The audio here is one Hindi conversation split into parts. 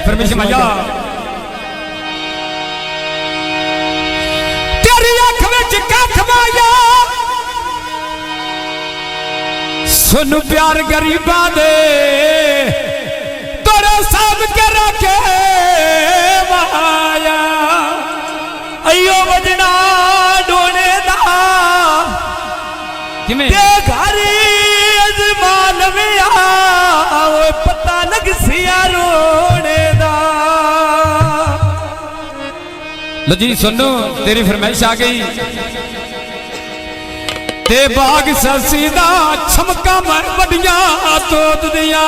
फरमाइश मजा तेरी अख विच कख माया सुन प्यार गरीबा दे तोरे सब के रखे माया अयो बजना डोने दा किमें ते घरी अजमान में आओ पता लग सिया रोने दा। लो जी सुनो तेरी फरमाइश आ गई ते बाग ससीदा छमका मैं बड़िया तोत दिया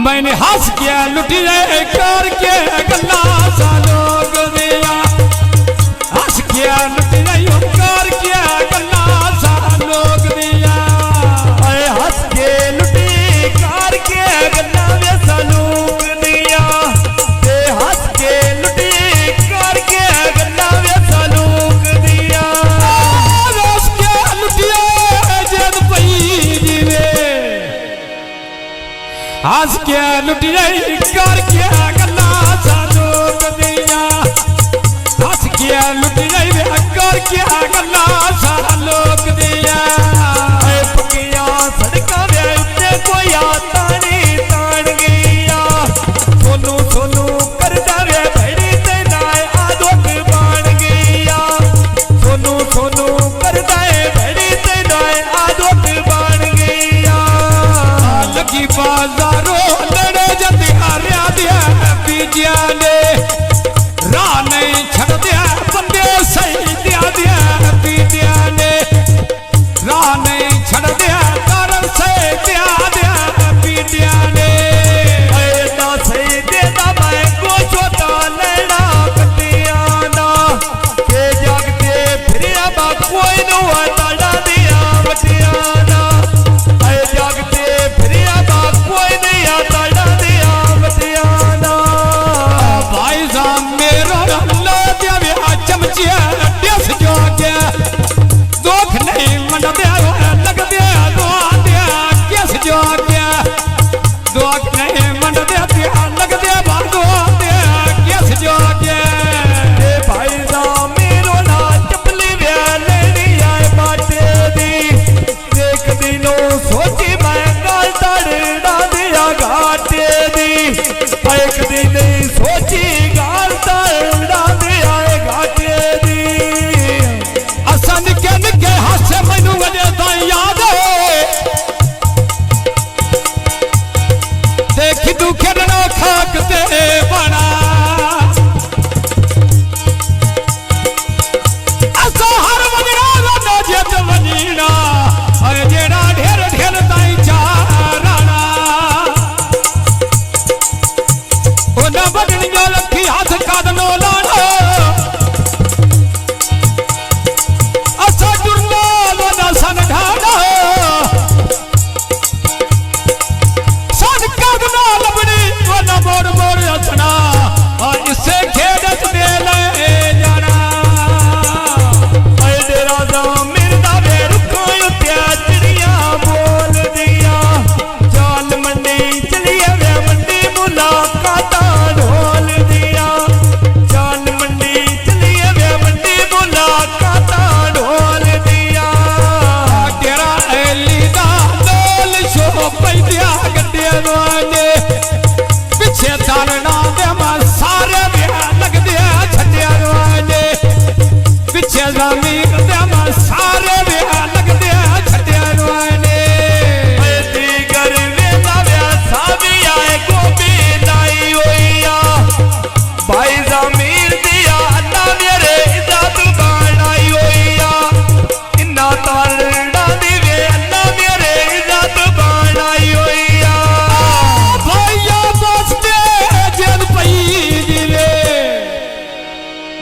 मैंने हंस के लुटिए करके गल्ला सा लोग दिया हंस के लुटिए करके गल्ला सा लोग दिया हंस के लुटी करके गल्ला सा लोग दिया ते हंस के लुटी करके गल्ला सा लोग दिया हंस के लुटिए जद पई जीवे हंस के लुटिए करके गल्ला सा लोग दिया हंस के लुटिए करके गल्ला सा लोग दिया पकिया सड़का वे कोई आता नहीं तान गया सोनू सोनू कर दे भड़ी ते नाय आदत बन गया सोनू सोनू कर दे भड़ी ते नाय आदत बन गया लगी बाजारों लड़े जते हारिया दिया बीजिया ने राह नहीं छड़ दिया बंदे सही दिया बीजिया ने राह नहीं छड़ दिया कारण से दिया बीजिया ने ना सही देता मैं को छोटा लेना कटिया ना के जागते फिर अब कोई न ताड़ा दिया बटिया ना जागते फिर अब कोई नहीं ताड़ा दिया बटिया ना भाई साहब मेरो लो दिया चमचिया देश जो गया दुख नहीं मन दिया लग दिया दुआ दिया किस जो गया दुख नहीं मन दिया लग दिया दुआ दिया किस जो गया भाई साहब मेरो ना चपली वे लेनी आए बाटे दी देख दिनों सोची मैं गाल तड़ना दिया घाटे दी एक दिन सोची गाल तड़ना दिया घाटे दी असन के हासे मैनू वजे ता याद देखी तू खेलना खाक ते बना असा हर वजना ना जत वनीना अरे जेड़ा ढेर ढेर ताई चाराना ओ ना बदन जो लखी हाथ कादनो लाना असा जुर्ला वना सन ढाना सन कादनो लबड़ी वना मोर मोर असना और इससे खेदत दे ले जाना ऐ डेरा दा मिर्दा वे रुको उत्या चिड़िया बोल दिया चाल मंडी चलिए वे मंडी मुलाकात ढोल दिया चाल मंडी चलिए वे मंडी मुलाकात ढोल दिया तेरा एली दा डोल शो पैदिया गड्डे वाले पीछे तारना दे मा सारे वे लग दे छड्या वाले पीछे जमीन दे मा सारे वे लग दे छड्या वाले दी कर वे लावे साबी आए गोभी लाई होइया भाई जमीन दिया ना मेरे इज्जत बनाई होइया इन्ना तारना दी वे ना मेरे इज्जत बनाई होइया भैया बस दे जद पई जीवे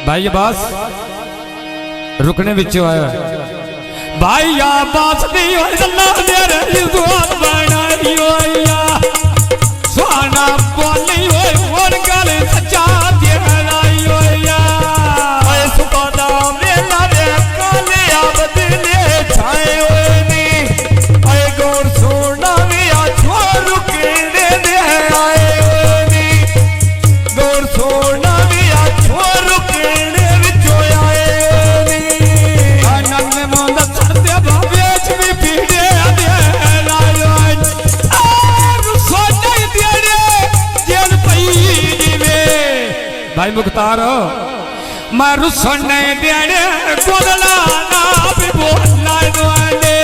भाई बस रुकने विचो आया भाई या बात नहीं हो गल्ला मेरे इज्जत बनाई होइया सुहाना बोली होई और गल सच्चा देनाई होइया ऐ सुपादा मेला वे काले बदले छाए होए नी ऐ गौर सोना वे आ छोड़ के दे आए भाई मुख्तार मैं रुसन देने गोदला ना भी बोलना दुआने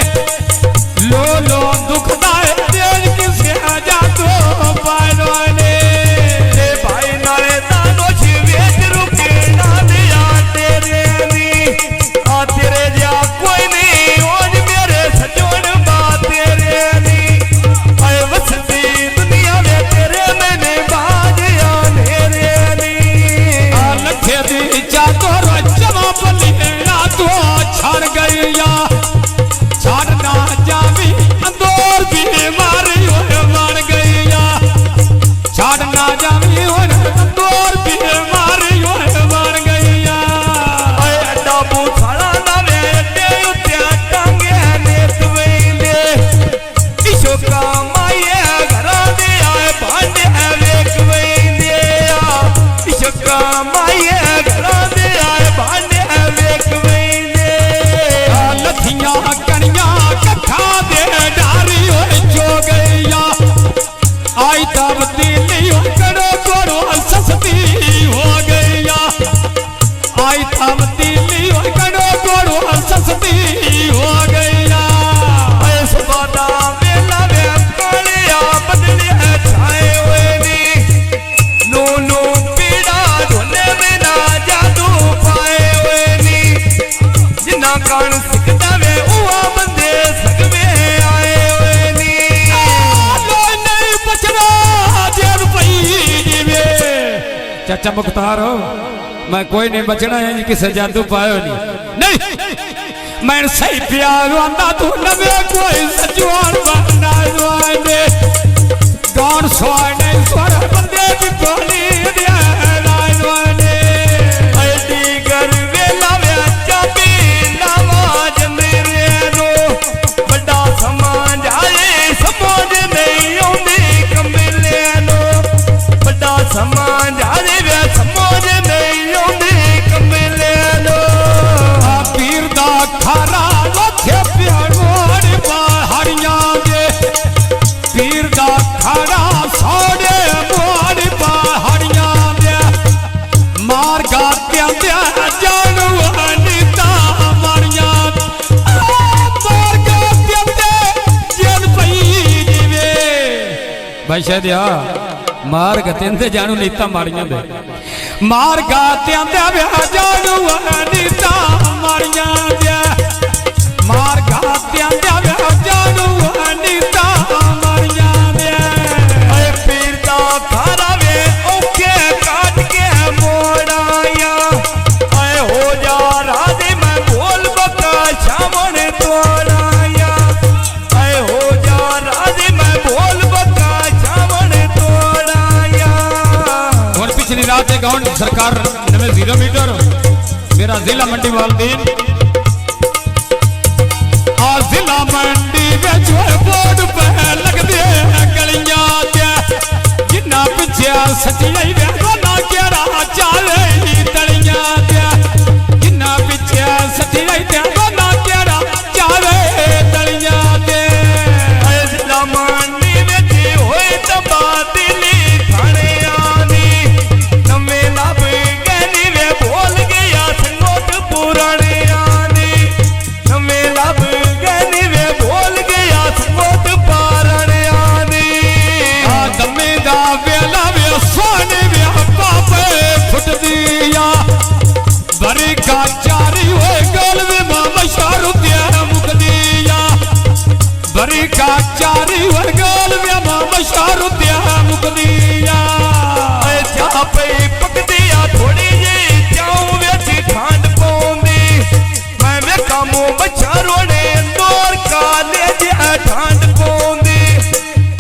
लो लो दुखदा दिल किसे जा तो पाने भाई नाले दानो वेच रुके ना दिया तेरे नी आ तेरे जा कोई नहीं ओज मेरे सजोन बात तेरे नी आए वसती दुनिया में तेरे मैंने बाजिया नेरे नी आ लखे दी जातो रचमा बली ना तो छड़ गईया छड़ना जावी अंदर बीमारी होए मर गईया छड़ना जावी होए अंदर बीमारी होए मर गईया आए डाबू थाला ना मेरे उत्ते टांगे ने तवेले इशो का माये घरा दे आए भांडे वेख वेले इशो का माये घरा दे आए भांडे वेख वेले लथियां कणियां कखा दे डारी होए जो गईया आई तब दिली हो करो करो सस्ती हो गईया आई तब दिली हो करो करो सस्ती हो गईया आए सुबादा वेला वे कालिया बदले छाए हुए नी नू नू पीड़ा ढोले में ना जादू पाए हुए नी जिन्ना कान सिकदा वे उहा बंदे सकवे आए हुए नी लोई नहीं बचना जेल पई वे चाचा मुख्तार हो मैं कोई नहीं बचना है जी किसे जादू पायो नहीं मैं सही प्यार आंदा तू नवे कोई सजवान बनना दुआने कौन सोए नहीं स्वर बंदे की कोली दिया दुआने ऐडी घर वेला वे चाबी नवाज मेरे नो बड़ा समाज आए समझ नहीं आउंदी कमले नो बड़ा समाज आए वे समझ नहीं आउंदी कमले नो आ पीर दा खारा लोथे प्यार पहाड़ियां दे पीर दा खारा सोड़े मोड़ पहाड़ियां दे मार गात्या दे जानू अनिता मारियां मार गात्या दे जन पई दिवे भाई शायदिया मार गते दे जानू नीता मारियां दे मार गात्या दे जानू अनिता मारियां दे मार गात्या दे जानू अनिता मारियां दे ऐ पीर दा खारा वे ओके काट के मोड़ाया ऐ हो जा राधे मैं बोल बका छामण तोड़ाया ऐ हो जा राधे मैं बोल बका छामण तोड़ाया और पिछली रात एक गाउन सरकार नवे 0 मीटर मेरा जिला मंडी वालदीन आ जिला मंडी विच बोर्ड पे लग दे गलियां ते जिन्ना पिछे सचियाई वे ना केड़ा चाले तलियां ते जिन्ना पिछे सचियाई ते ना केड़ा चाले तलियां ते ऐ जिला मंडी विच होए तबादली थाने आनी नवे लब गनी वे बोल गया संगोट पुराने आनी नवे लब गनी वे बोल गया संगोट पारने आनी आ दमे दा वेला वे सोने वे पापे फुट दिया बरी का चारी होए गल वे मशार दिया मुक दिया बरी का चारी होए गल वे मशार दिया मुक दिया ऐ चाह पे पक दिया थोड़ी जी चाऊ विच खांड पौंदी मैं वे कामो बच्चा रोने अंदर काले जी ठांड पौंदी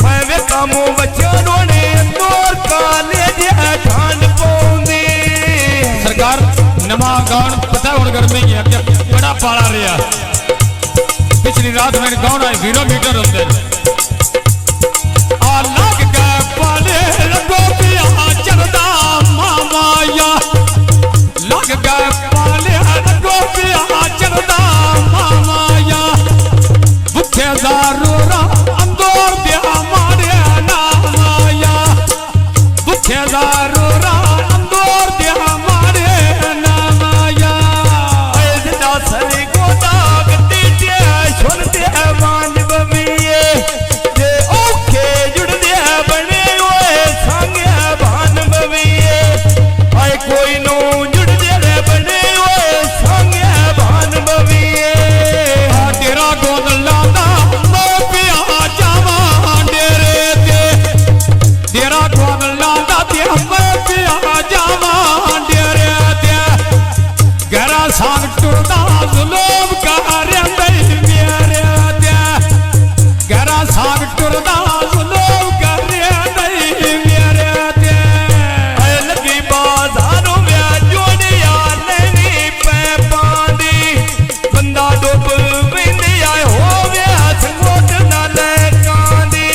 मैं वे कामो बच्चा रोने अंदर काले जी ठांड पौंदी सरकार नमा गाउन पता हुन गर्मी है बड़ा पाला रहा पिछली रात मैंने गाउन आए 0 मीटर होते आ लग गए पाले लगो पिया चरदा मामाया लग गए पाले लगो पिया चरदा मामाया भुखे दारूरा अंदर दिया मारे ना माया भुखे दारूरा अंदर दिया बादला दाते मैं पिया जावा डेरे दे गरा सांग टुरदा जुलूम करे मेरे दे गरा सांग टुरदा जुलूम करे मेरे दे लगी बाजारों में जोड़िया नहीं पे पानी बंदा डुब विंदे आए हो गया संगोट नाल कांदी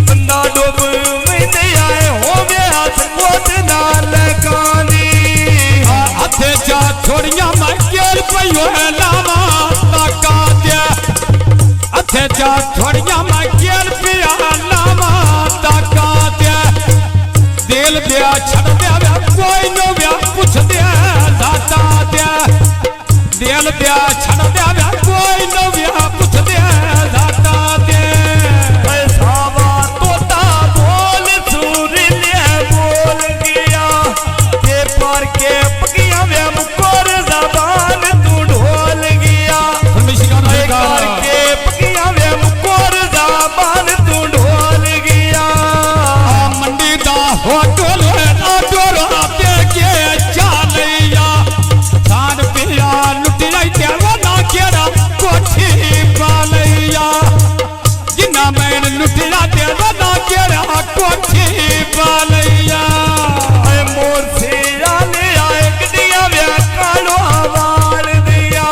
बंदा डुब विंदे आए हो गया संगोट नाल कांदी हथे जा छोड़िया मैं गेल पयो है लावा ताका दे हथे जा छोड़िया मैं गेल पिया लावा ताका दे दिल दे छड़ दे कोई नो व्या पूछ दे दाता दे दिल दे छड़ दे कोई नो व्या पूछ दे दाता दे सावा तोता बोल सूरलिया बोल गया के पर के पकिया वे मुकोर जबान तू ढोल गया कर के पकिया वे मुकोर जबान तू ढोल गया मंडी दा हो टोल ना डोरा दे के चालिया थान पिया लुटिया तेरा ना केरा कोठी पालिया जिना मैं लुटिया तेरा ना केरा कोठी पालिया मोर सेरा ले आए गड्डिया वे कालो वाल दिया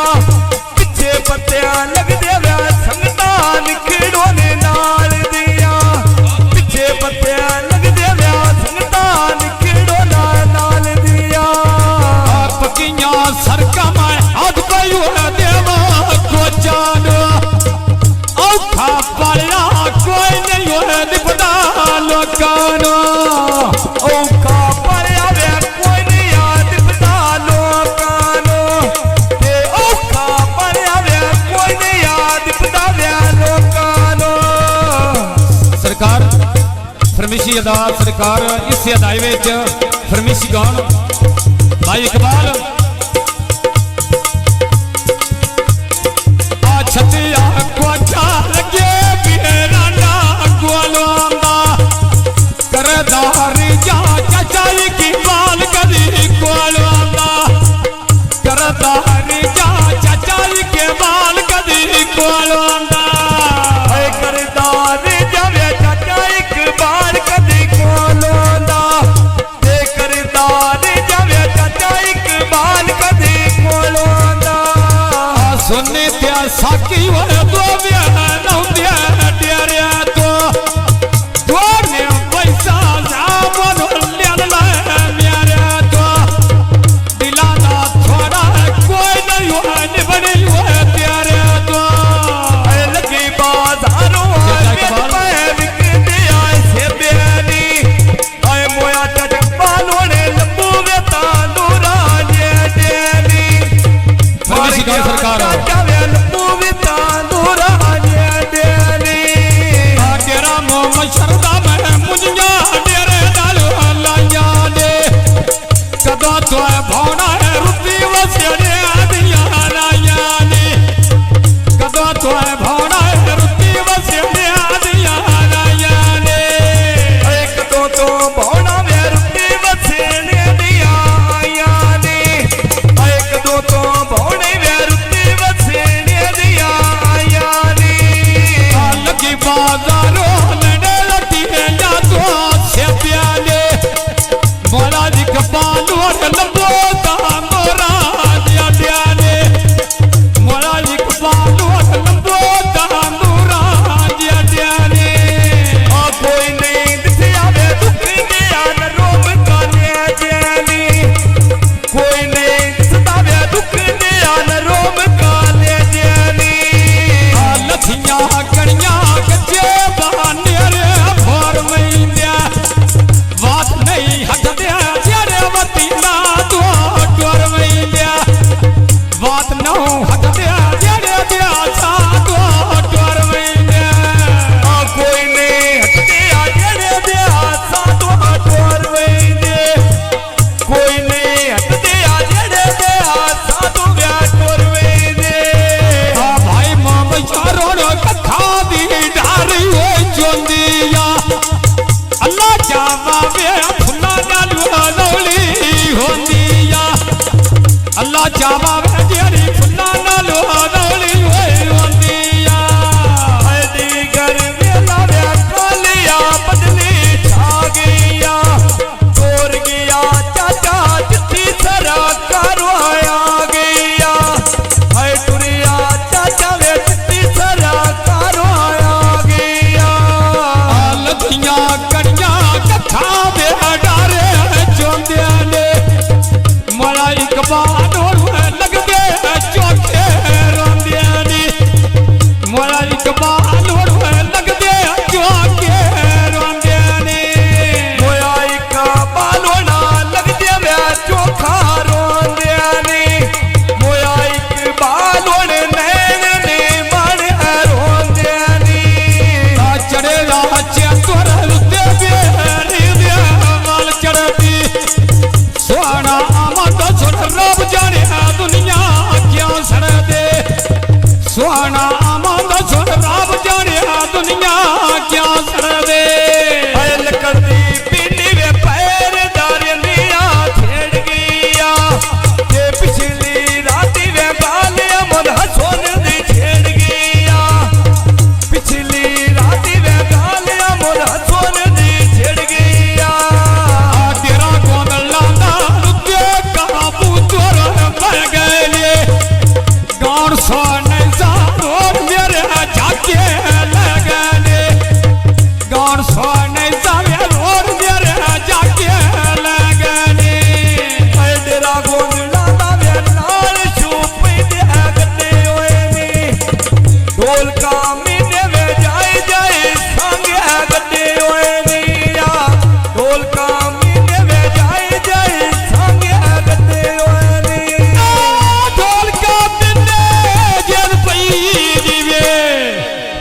पिछे पत्तियां लग दे वे संगता निखड़ो ने नाल दिया पिछे पत्तियां लग दे वे संगता निखड़ो नाल दिया पकिया सरका मैं हाथ पयो देवा को जान औखा पाया कोई नहीं हो निपटा लोकानो औखा पड़या वे कोई नहीं याद बता लोकानो ते औखा पड़या वे कोई नहीं याद बता वे लोकानो सरकार फरमिशी अदा सरकार इस अदाई विच फरमिशी गान भाई इकबाल आ छतिया कोठा लगे बेरा ना गोलवांदा करदारी जा चाचाई की बाल कदी गोलवांदा करदारी जा चाचाई के बाल कदी गोलवांदा करदार जावे चाचा इकबाल कदी कोलोंदा ते करदार जावे चाचा इकबाल कदी कोलोंदा सुनने त्या साकी वो दो नौ दिया डेरिया तो दो ने पैसा जाम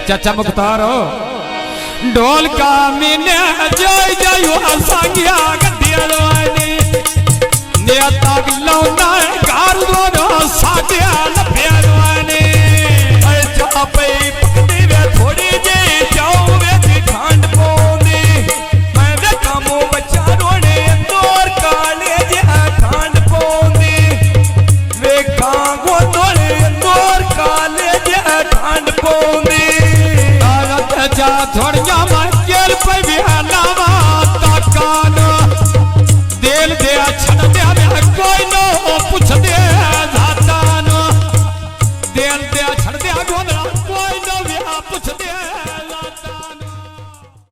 चाचा मुख्तारो ढोल का मीने जय जय संगिया गद्दिया लवानी नेता लौना कार दोनो साडिया लफिया लवानी अरे जा पे पकदी वे थोड़ी जे जाऊं वे ठंड पौंदी मैं वे कामों बच्चा रोने अंदर काले जे ठंड पौंदी वे कांगो तोड़े अंदर काले जे ठंड पौंदी जा थोड़िया मकेल पे भी हलावा तकान दिल दे छड़ दे कोई